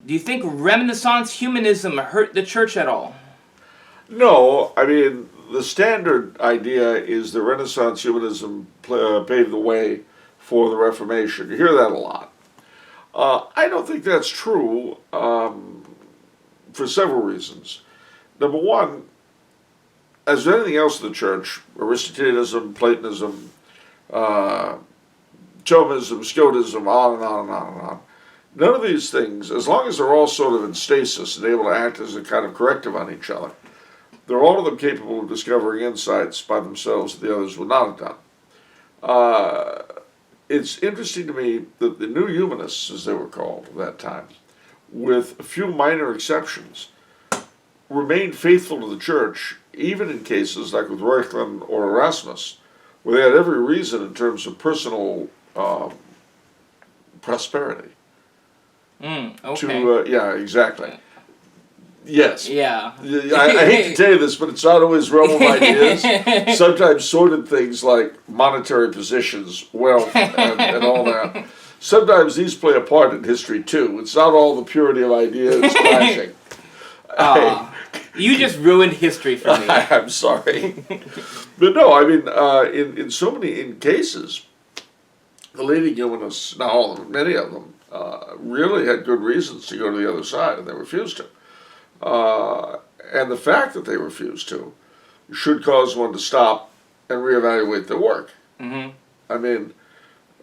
Do you think Renaissance humanism hurt the church at all? No, I mean, the standard idea is that Renaissance humanism paved the way for the Reformation. You hear that a lot. I don't think that's true for several reasons. Number one, as with anything else in the church, Aristotelianism, Platonism, Thomism, Scotism, on and on and on and on. None of these things, as long as they're all sort of in stasis and able to act as a kind of corrective on each other, they're all of them capable of discovering insights by themselves that the others would not have done. It's interesting to me that the new humanists, as they were called at that time, with a few minor exceptions, remained faithful to the church, even in cases like with Reuchlin or Erasmus, where they had every reason in terms of personal prosperity. Okay. Yeah, exactly. Yes. Yeah. I hate to tell you this, but it's not always realm of ideas. Sometimes sordid things like monetary positions, wealth, and all that. Sometimes these play a part in history too. It's not all the purity of ideas clashing. You just ruined history for me. I'm sorry. But no, I mean, in so many cases, the leading humanists, not all of them, many of them, really had good reasons to go to the other side, and they refused to. And the fact that they refused to should cause one to stop and reevaluate their work. Mm-hmm. I mean,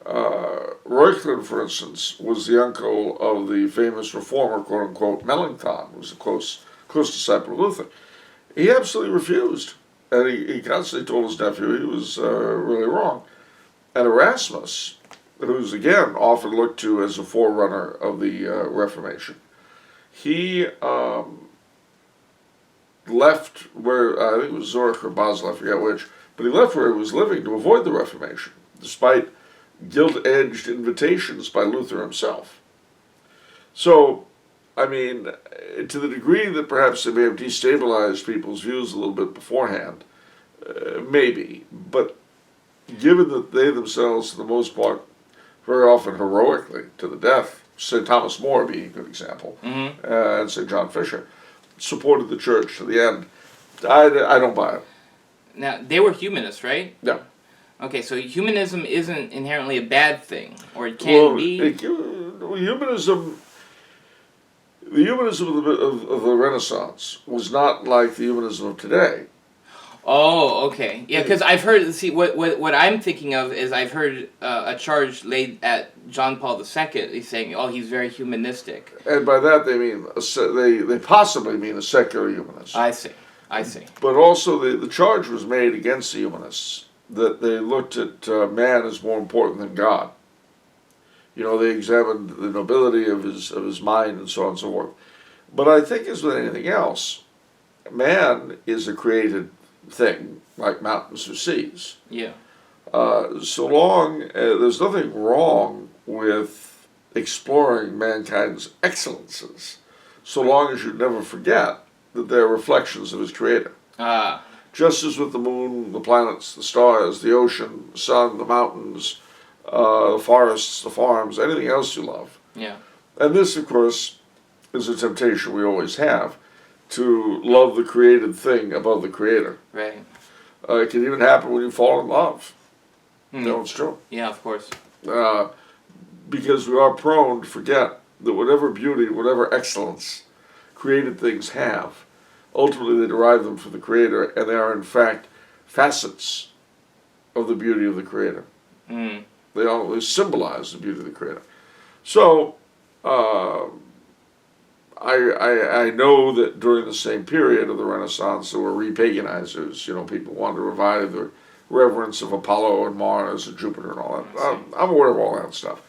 Reuchlin, for instance, was the uncle of the famous reformer, quote-unquote, Melanchthon, who was a close disciple of Luther. He absolutely refused, and he constantly told his nephew he was really wrong. And Erasmus, who's again often looked to as a forerunner of the Reformation, he left where, I think it was Zurich or Basel, I forget which, but he left where he was living to avoid the Reformation, despite gilt-edged invitations by Luther himself. So, I mean, to the degree that perhaps they may have destabilized people's views a little bit beforehand, maybe, but given that they themselves, for the most part, very often heroically, to the death, St. Thomas More being a good example, and St. John Fisher, supported the church to the end, I don't buy it. Now, they were humanists, right? Yeah. Okay, so humanism isn't inherently a bad thing, or it can be? Humanism, the humanism of the Renaissance was not like the humanism of today. Oh, okay. Yeah, because I've heard, see, what I'm thinking of is I've heard a charge laid at John Paul II. He's saying, oh, he's very humanistic. And by that they mean, they possibly mean a secular humanist. I see. But also the charge was made against the humanists, that they looked at man as more important than God. You know, they examined the nobility of his mind and so on and so forth. But I think as with anything else, man is a created thing, like mountains or seas. Yeah. So long, there's nothing wrong with exploring mankind's excellences, so long as you never forget that they're reflections of his creator. Just as with the moon, the planets, the stars, the ocean, the sun, the mountains, the forests, the farms, anything else you love. Yeah. And this, of course, is a temptation we always have, to love the created thing above the creator. Right. It can even happen when you fall in love. No, it's true. Yeah, of course. Because we are prone to forget that whatever beauty, whatever excellence created things have, ultimately they derive them from the creator, and they are in fact facets of the beauty of the creator. They symbolize the beauty of the creator. So, I know that during the same period of the Renaissance there were repaganizers. You know, people wanted to revive the reverence of Apollo and Mars and Jupiter and all that. I'm aware of all that stuff.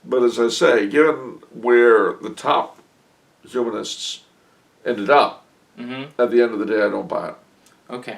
But as I say, given where the top humanists ended up, at the end of the day, I don't buy it. Okay.